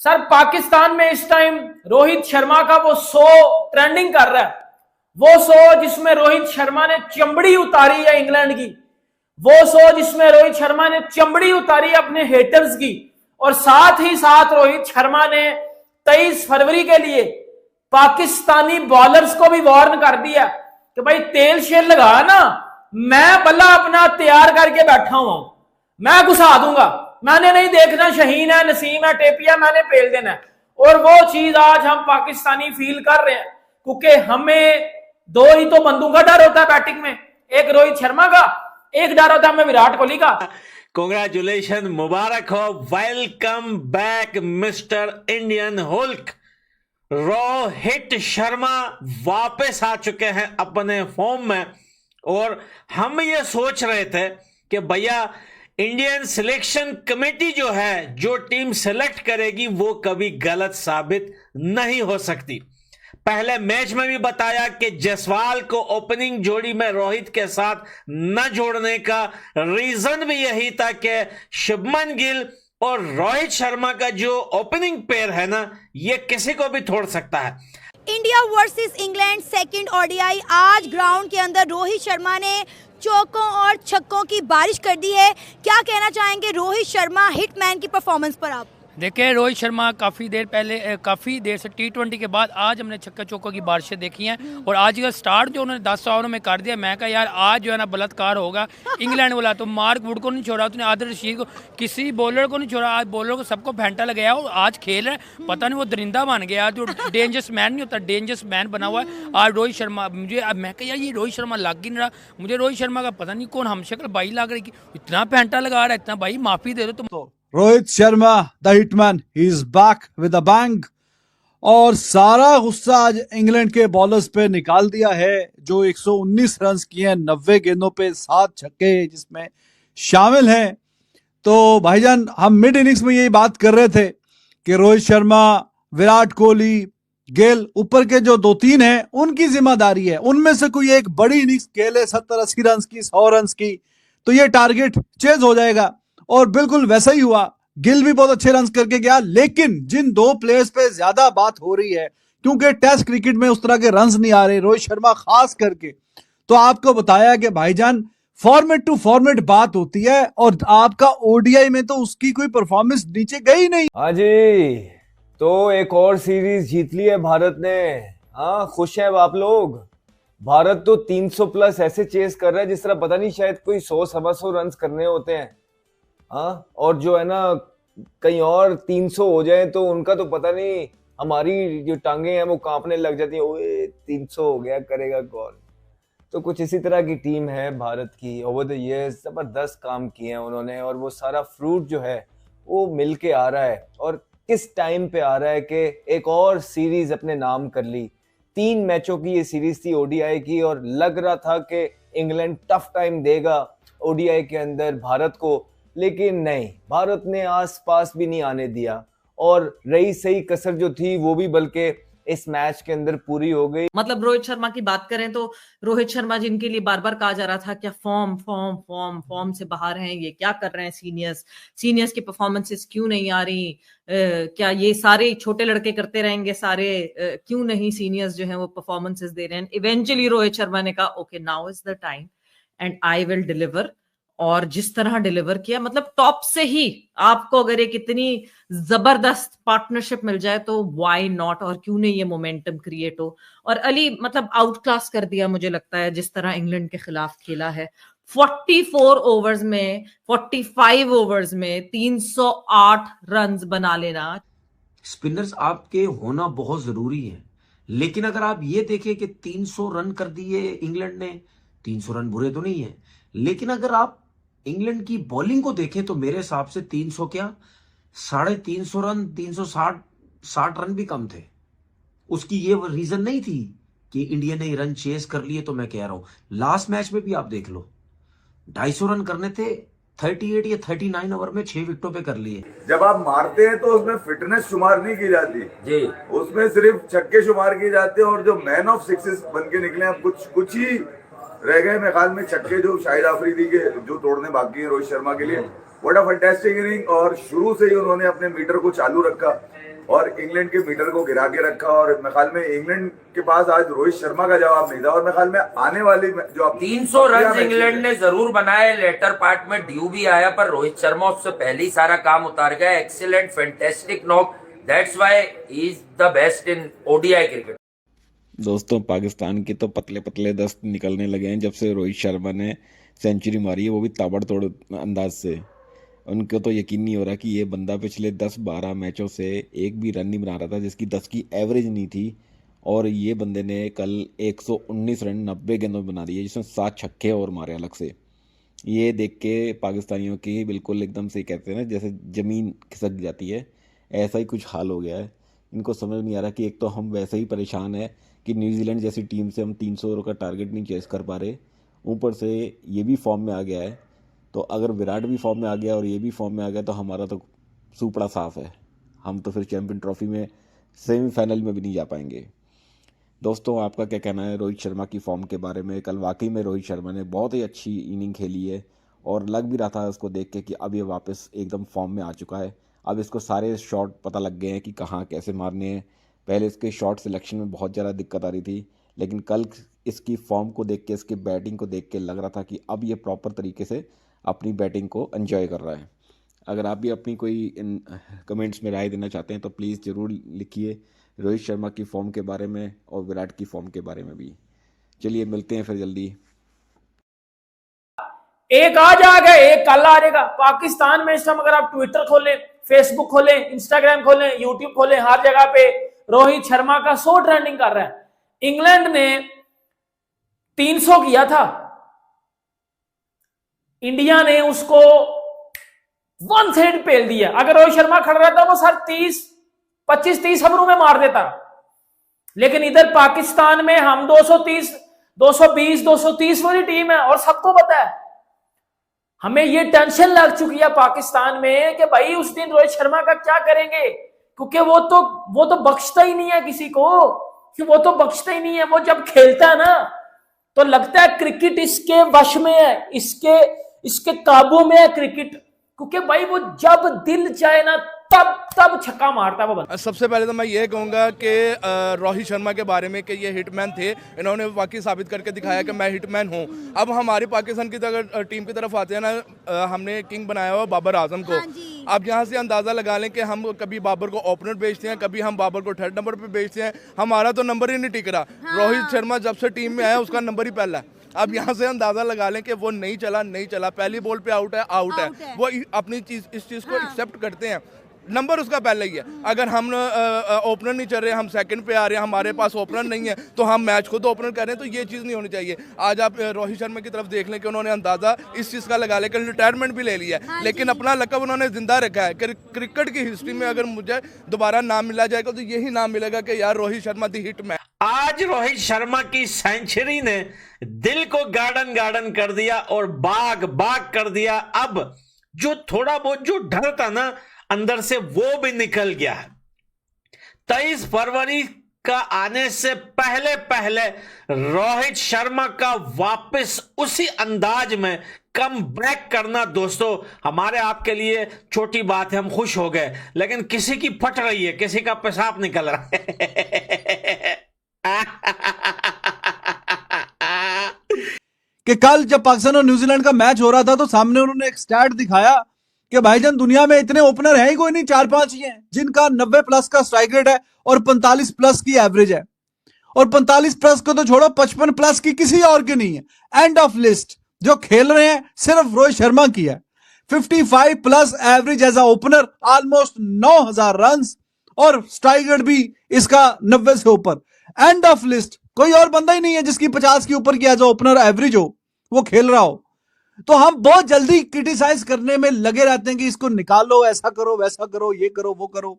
Sir Pakistan में इस time Rohit Sharma का वो 100 ट्रेंडिंग कर रहा है, वो 100 जिसमें रोहित शर्मा ने चमड़ी उतारी है इंग्लैंड की, वो 100 जिसमें रोहित शर्मा ने चमड़ी उतारी अपने हेटर्स की, और साथ ही साथ रोहित शर्मा ने 23 फरवरी के लिए पाकिस्तानी बॉलर्स को भी वार्न कर दिया कि भाई तेल शेल लगा ना, मैं बल्ला अपना तैयार करके बैठा हुआ, मैं घुसा दूंगा, मैंने नहीं देखना शहीन है, नसीम है, टेपिया, मैंने पेल देना है। और वो चीज आज हम पाकिस्तानी फील कर रहे हैं, क्योंकि हमें दो ही तो बंदों का डर होता है बैटिंग में, एक रोहित शर्मा का, एक डर होता है हमें विराट कोहली का। कांग्रेचुलेशन, मुबारक हो, welcome back mister Indian Hulk. Rohit Sharma वापस आ चुके हैं अपने फॉर्म में, और हम ये सोच रहे थे कि भैया इंडियन सिलेक्शन कमेटी जो है, जो टीम सेलेक्ट करेगी वो कभी गलत साबित नहीं हो सकती। पहले मैच में भी बताया कि जायसवाल को ओपनिंग जोड़ी में रोहित के साथ न जोड़ने का रीजन भी यही था कि शुभमन गिल और रोहित शर्मा का जो ओपनिंग पेयर है ना, ये किसी को भी तोड़ सकता है। India versus England second ODI, आज ग्राउंड के अंदर रोहित शर्मा ने चौकों और छक्कों की बारिश कर दी है। क्या कहना चाहेंगे रोहित शर्मा हिटमैन की परफॉर्मेंस पर आप? देखिए, रोहित शर्मा काफ़ी देर से T20 के बाद आज हमने छक्का चौकों की बारिशें देखी हैं, और आज का स्टार्ट जो उन्होंने 10 ओवरों में कर दिया, मैं कहा यार आज जो है ना बलात्कार होगा। इंग्लैंड वाला तो मार्क वुड को नहीं छोड़ा, उसने आदिल रशीद को, किसी बॉलर को नहीं छोड़ा, आज बॉलर को सबको फेंटा लगाया, और आज खेल रहा है, पता नहीं वो दरिंदा बन गया, जो डेंजरस मैन नहीं होता, डेंजरस मैन बना हुआ है आज रोहित शर्मा। मुझे मैं कहा यार ये रोहित शर्मा लग ही नहीं रहा, मुझे रोहित शर्मा का पता नहीं कौन हमशक्ल भाई लग रही, इतना फेंटा लगा रहा है, इतना भाई माफ़ी दे दो तुम। Rohit Sharma the hitman, he is back with a bang, और सारा गुस्सा आज इंग्लैंड के बॉलर्स पे निकाल दिया है, जो 119 रन किए हैं 90 गेंदों पे, 7 छक्के जिसमें शामिल हैं। तो भाईजान, हम मिड इनिंग्स में यही बात कर रहे थे कि रोहित शर्मा, विराट कोहली, गेल, ऊपर के जो 2-3 हैं उनकी जिम्मेदारी है, उनमें से कोई एक बड़ी इनिंग्स खेले 70-80 रन की, 100 रन की, तो ये टारगेट चेज हो जाएगा। और बिल्कुल वैसा ही हुआ, गिल भी बहुत अच्छे रन करके गया, लेकिन जिन दो प्लेयर्स पे ज्यादा बात हो रही है, क्योंकि टेस्ट क्रिकेट में उस तरह के रन्स नहीं आ रहे, रोहित शर्मा खास करके, तो आपको बताया कि भाईजान फॉर्मेट टू फॉर्मेट बात होती है, और आपका ओडीआई में तो उसकी कोई परफॉर्मेंस नीचे गई नहीं। हाँ जी, तो एक और सीरीज जीत ली है भारत ने। हाँ, खुश है आप लोग। भारत तो 300 प्लस ऐसे चेस कर रहा है जिस तरह पता नहीं शायद कोई 100-125 रन करने होते हैं। हाँ, और जो है ना कहीं और 300 हो जाए तो उनका तो पता नहीं, हमारी जो टांगे हैं वो कांपने लग जाती हैं, ओए 300 हो गया, करेगा कौन। तो कुछ इसी तरह की टीम है भारत की। ओवर द ईयर्स जबरदस्त काम किए हैं उन्होंने, और वो सारा फ्रूट जो है वो मिल के आ रहा है, और किस टाइम पे आ रहा है कि एक और सीरीज अपने नाम कर ली। 3 मैचों की ये सीरीज थी ओडीआई की, और लग रहा था कि इंग्लैंड टफ टाइम देगा ओडीआई के अंदर भारत को, लेकिन नहीं, भारत ने आस पास भी नहीं आने दिया, और रही सही कसर जो थी वो भी बल्कि इस मैच के अंदर पूरी हो गई। मतलब रोहित शर्मा की बात करें तो रोहित शर्मा जिनके लिए बार बार कहा जा रहा था क्या फॉर्म से बाहर हैं, ये क्या कर रहे हैं, सीनियर्स की परफॉर्मेंसेस क्यों नहीं आ रही, क्या ये सारे छोटे लड़के करते रहेंगे सारे, क्यों नहीं सीनियर्स जो हैं वो परफॉर्मेंसेस दे रहे हैं। इवेंचुअली रोहित शर्मा ने कहा okay now is the time and I will deliver, और जिस तरह डिलीवर किया, मतलब टॉप से ही आपको अगर एक इतनी जबरदस्त पार्टनरशिप मिल जाए तो व्हाई नॉट, और क्यों नहीं ये मोमेंटम क्रिएट हो। और अली मतलब आउट क्लास कर दिया मुझे लगता है जिस तरह इंग्लैंड के खिलाफ खेला है। 44 ओवर्स में, 45 ओवर्स में 308 रन बना लेना। स्पिनर्स आपके होना बहुत जरूरी है, लेकिन अगर आप ये देखें कि 300 रन कर दिए इंग्लैंड ने, 300 रन बुरे तो नहीं है, लेकिन अगर आप इंग्लैंड की बॉलिंग को देखें तो मेरे हिसाब से 300 क्या 350 रन, 360 रन भी कम थे। उसकी ये रीजन नहीं थी कि इंडिया ने रन चेस कर लिए। तो मैं कह रहा हूं लास्ट मैच में भी आप देख लो, 250 रन करने थे, 38 या 39 ओवर में 6 विकेटों पे कर लिए। जब आप मारते हैं तो उसमें फिटनेस शुमार नहीं की जाती जी, उसमें सिर्फ छक्के शुमार किए जाते हैं, और जो मैन ऑफ सिक्सेस बन के निकले हैं कुछ ही रह गए मेरे ख्याल में छक्के, जो शाहिद अफरीदी के जो तोड़ने बाकी हैं रोहित शर्मा के लिए, व्हाट अ फैंटास्टिक इनिंग। और शुरू से ही उन्होंने अपने मीटर को चालू रखा और इंग्लैंड के मीटर को गिरा के रखा। और मेरे ख्याल में इंग्लैंड के पास आज रोहित शर्मा का जवाब नहीं था। और मेरे ख्याल में आने वाली जो 300 रन इंग्लैंड ने जरूर बनाए, लेटर पार्ट में ड्यू भी आया, पर रोहित शर्मा उससे पहले ही सारा काम उतार गया। Excellent, fantastic knock, that's why he is the best in ODI cricket. दोस्तों, पाकिस्तान के तो पतले पतले दस्त निकलने लगे हैं जब से रोहित शर्मा ने सेंचुरी मारी है, वो भी ताबड़तोड़ अंदाज से। उनको तो यकीन नहीं हो रहा कि ये बंदा पिछले 10-12 मैचों से एक भी रन नहीं बना रहा था, जिसकी 10 की एवरेज नहीं थी। और ये बंदे ने कल 119 रन 90 गेंदों में बना दिए, जिसमें 7 छक्के और मारे अलग से। ये देख के पाकिस्तानियों की बिल्कुल एकदम से कहते हैं ना, जैसे ज़मीन खिसक जाती है, ऐसा ही कुछ हाल हो गया है। इनको समझ नहीं आ रहा कि एक तो हम वैसे ही परेशान है कि न्यूजीलैंड जैसी टीम से हम 300 ओवर का टारगेट नहीं चेस कर पा रहे, ऊपर से ये भी फॉर्म में आ गया है। तो अगर विराट भी फॉर्म में आ गया और ये भी फॉर्म में आ गया तो हमारा तो सुपड़ा साफ है, हम तो फिर चैंपियन ट्रॉफी में सेमीफाइनल में भी नहीं जा पाएंगे। दोस्तों, आपका क्या कहना है रोहित शर्मा की फॉर्म के बारे में? कल वाकई में रोहित शर्मा ने बहुत ही अच्छी इनिंग खेली है और लग भी रहा था उसको देख के कि अब ये वापस एकदम फॉर्म में आ चुका है। अब इसको सारे शॉट पता लग गए हैं कि कहाँ कैसे मारने हैं। पहले इसके शॉट सिलेक्शन में बहुत ज़्यादा दिक्कत आ रही थी, लेकिन कल इसकी फॉर्म को देख के, इसकी बैटिंग को देख के लग रहा था कि अब ये प्रॉपर तरीके से अपनी बैटिंग को एंजॉय कर रहा है। अगर आप भी अपनी कोई इन कमेंट्स में राय देना चाहते हैं तो प्लीज़ ज़रूर लिखिए रोहित शर्मा की फॉर्म के बारे में और विराट की फॉर्म के बारे में भी। चलिए मिलते हैं फिर जल्दी। एक आज आ गया, एक कल आ जाएगा। पाकिस्तान में इस टाइम अगर आप ट्विटर खोलें, फेसबुक खोलें, इंस्टाग्राम खोलें, यूट्यूब खोलें, हर जगह पे रोहित शर्मा का 100 ट्रेंडिंग कर रहा है। इंग्लैंड ने 300 किया था, इंडिया ने उसको 1/3 पेल दिया। अगर रोहित शर्मा खड़ा रहता वो सर 25-30 ओवरों में मार देता। लेकिन इधर पाकिस्तान में हम 230, 220, 230 वाली टीम है और सबको पता है। हमें ये टेंशन लग चुकी है पाकिस्तान में कि भाई उस दिन रोहित शर्मा का क्या करेंगे, क्योंकि वो तो बख्शता ही नहीं है किसी को, कि वो तो बख्शता ही नहीं है। वो जब खेलता है ना तो लगता है क्रिकेट इसके वश में है, इसके काबू में है क्रिकेट, क्योंकि भाई वो जब दिल चाहे ना तब छक्का मारता है वो बंदा। सबसे पहले तो मैं ये कहूँगा कि रोहित शर्मा के बारे में कि ये हिटमैन थे, इन्होंने वाकई साबित करके दिखाया कि मैं हिटमैन हूँ। अब हमारी पाकिस्तान की अगर टीम की तरफ आते हैं ना, हमने किंग बनाया हुआ बाबर आजम को। अब यहाँ से अंदाज़ा लगा लें कि हम कभी बाबर को ओपनर बेचते हैं, कभी हम बाबर को 3rd नंबर पे बेचते हैं, हमारा तो नंबर ही नहीं टिक रहा। रोहित शर्मा जब से टीम में आया उसका नंबर ही पहला है। अब यहाँ से अंदाजा लगा लें कि वो नहीं चला, पहली बॉल पे आउट है। वो अपनी इस चीज़ को एक्सेप्ट करते हैं, नंबर उसका पहले ही है। अगर हम ओपनर नहीं चल रहे, हम सेकंड पे आ रहे हैं, हमारे पास ओपनर नहीं है, तो हम मैच खुद ओपनर कर रहे हैं, तो ये चीज़ नहीं होनी चाहिए। आज आप रोहित शर्मा की तरफ देख लें कि उन्होंने अंदाज़ा इस चीज़ का लगा लें कि रिटायरमेंट भी ले लिया है, लेकिन अपना लकब उन्होंने जिंदा रखा है। क्रिकेट की हिस्ट्री में अगर मुझे दोबारा नाम मिला जाएगा तो यही नाम मिलेगा कि यार रोहित शर्मा दी हिटमैन। आज रोहित शर्मा की सेंचुरी ने दिल को गार्डन कर दिया और बाग कर दिया। अब जो थोड़ा बहुत जो डर था ना अंदर से, वो भी निकल गया है। 23 फरवरी का आने से पहले रोहित शर्मा का वापस उसी अंदाज में कम बैक करना दोस्तों हमारे आपके लिए छोटी बात है। हम खुश हो गए, लेकिन किसी की फट रही है, किसी का पेशाब निकल रहा है। कि कल जब पाकिस्तान और न्यूजीलैंड का मैच हो रहा था तो सामने उन्होंने एक स्टैट दिखाया कि भाईजान दुनिया में इतने ओपनर है ही कोई नहीं, 4-5 ही हैं जिनका 90+ का स्ट्राइक रेट है और 45+ की एवरेज है। और 45+ को तो छोड़ो, 55+ की किसी और की नहीं है। And of list. जो खेल रहे हैं सिर्फ रोहित शर्मा की है। 55+ average as a opener, almost 9000 run और स्ट्राइक रेट भी इसका 90 से ऊपर। End of list. कोई और बंदा ही नहीं है जिसकी 50 के ऊपर की एज अ ओपनर एवरेज हो, वो खेल रहा हो। तो हम बहुत जल्दी क्रिटिसाइज करने में लगे रहते हैं कि इसको निकालो, ऐसा करो, वैसा करो, ये करो, वो करो।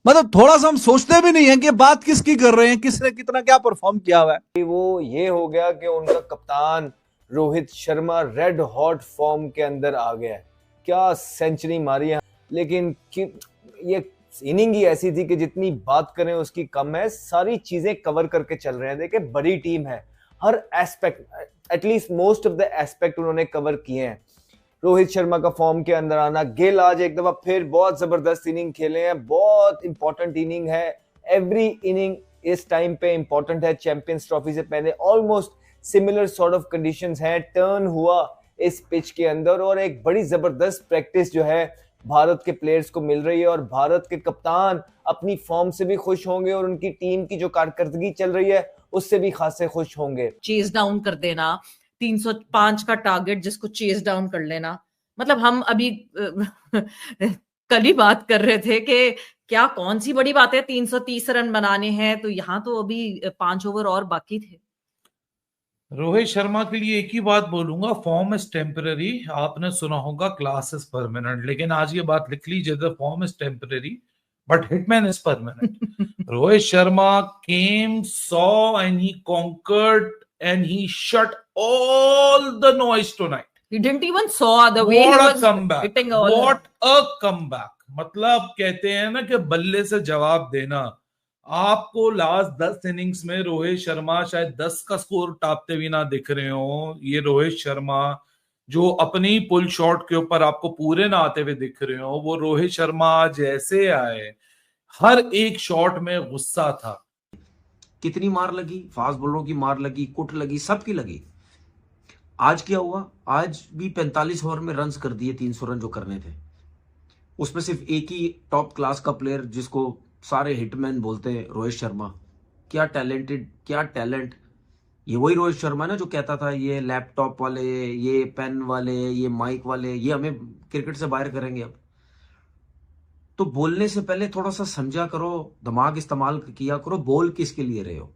मतलब थोड़ा सा हम सोचते भी नहीं है कि बात किसकी कर रहे हैं, किसने कितना क्या परफॉर्म किया हुआ है। वो ये हो गया कि उनका कप्तान Rohit Sharma red hot form के अंदर आ गया है। क्या सेंचुरी मारी है, लेकिन ये इनिंग ही ऐसी थी कि जितनी बात करें उसकी कम है। सारी चीजें कवर करके चल रहे हैं। देखिए बड़ी टीम है, हर aspect, at least most of the aspect उन्होंने कवर किए हैं। रोहित शर्मा का फॉर्म के अंदर आना, गिल आज एक दफा फिर बहुत जबरदस्त इनिंग खेले हैं, बहुत इंपॉर्टेंट इनिंग है, एवरी इनिंग इस टाइम पे इंपॉर्टेंट है। चैंपियंस ट्रॉफी से पहले almost similar sort of conditions हैं, टर्न हुआ इस पिच के अंदर और एक बड़ी जबरदस्त प्रैक्टिस जो है भारत के प्लेयर्स को मिल रही है और भारत के कप्तान अपनी फॉर्म से भी खुश होंगे और उनकी टीम की जो कारकर्दगी चल रही है उससे भी खासे खुश होंगे। चेज डाउन कर देना, 305 का टारगेट जिसको चेज डाउन कर लेना, मतलब हम अभी कल ही बात कर रहे थे कि क्या कौन सी बड़ी बात है 330 रन बनाने हैं, तो यहाँ तो अभी 5 ओवर और बाकी थे। रोहित शर्मा के लिए एक ही बात बोलूंगा, फॉर्म इज टेम्पररी। आपने सुना होगा क्लास इज परमानेंट, लेकिन आज ये बात लिख लीजिए, the form is temporary but hitman is permanent. Rohit Sharma came, saw and he conquered and he shut all the noise tonight. He didn't even saw the way he was hitting all. What a comeback! मतलब कहते हैं ना कि बल्ले से जवाब देना। आपको लास्ट 10 इनिंग्स में रोहित शर्मा शायद 10 का स्कोर टापते भी ना दिख रहे हो। ये रोहित शर्मा जो अपनी पुल शॉट के ऊपर आपको पूरे ना आते हुए दिख रहे हो, वो रोहित शर्मा जैसे आए, हर एक शॉट में गुस्सा था। कितनी मार लगी, फास्ट बॉलरों की मार लगी, कुट लगी, सबकी लगी। आज क्या हुआ, आज भी 45 ओवर में रन्स कर दिए, 300 रन जो करने थे। उसमें सिर्फ एक ही टॉप क्लास का प्लेयर जिसको सारे हिटमैन बोलते हैं, रोहित शर्मा। क्या टैलेंटेड, क्या टैलेंट। ये वही रोहित शर्मा ना जो कहता था ये लैपटॉप वाले, ये पेन वाले, ये माइक वाले, ये हमें क्रिकेट से बाहर करेंगे। अब तो बोलने से पहले थोड़ा सा समझा करो, दिमाग इस्तेमाल किया करो, बोल किसके लिए रहे हो।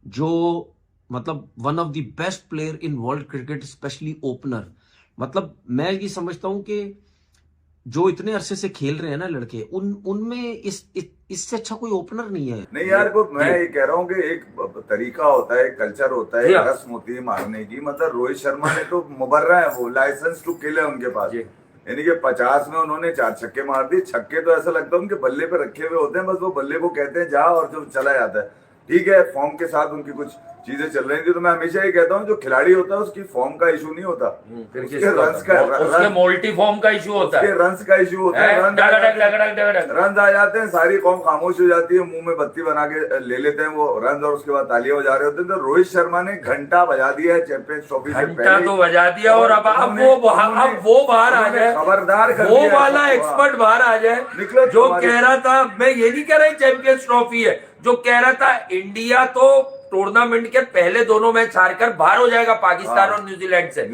जो मतलब one of the best player in world cricket, specially opener. मतलब मैं ये समझता हूं कि जो इतने अरसे से खेल रहे हैं ना लड़के, उनमें इससे अच्छा कोई ओपनर नहीं है। नहीं यार, वो मैं ये कह रहा हूँ कि एक तरीका होता है, कल्चर होता है, रस्म होती है मारने की। मतलब रोहित शर्मा ने तो मुबर्रा है, वो लाइसेंस टू किल है उनके पास। यानी कि 50 में उन्होंने 4 छक्के मार दिए। छक्के तो ऐसा लगता है उनके बल्ले पे रखे हुए होते हैं, बस वो बल्ले को कहते हैं जा और जो चला जाता है। ठीक है, फॉर्म के साथ उनकी कुछ चीजें चल रही थी, तो मैं हमेशा ये कहता हूँ जो खिलाड़ी होता है उसकी फॉर्म का इशू नहीं होता, उसके मोल्टी फॉर्म का इशू होता है, रन्स का इशू होता है। रन आ जाते हैं, सारी कौम खामोश हो जाती है, मुंह में बत्ती बना के ले लेते हैं वो रन और उसके बाद तालियां बजा रहे होते हैं। तो रोहित शर्मा ने घंटा बजा दिया है चैंपियंस ट्रॉफी से पहले, घंटा तो बजा दिया। और अब वो बाहर आ जाए, खबरदार वो वाला एक्सपर्ट बाहर आ जाए जो कह रहा था, मैं ये नहीं कह रहा चैंपियंस ट्रॉफी है, जो कह रहा था इंडिया तो टूर्नामेंट के पहले दोनों मैच हारकर बाहर हो जाएगा पाकिस्तान और न्यूजीलैंड से।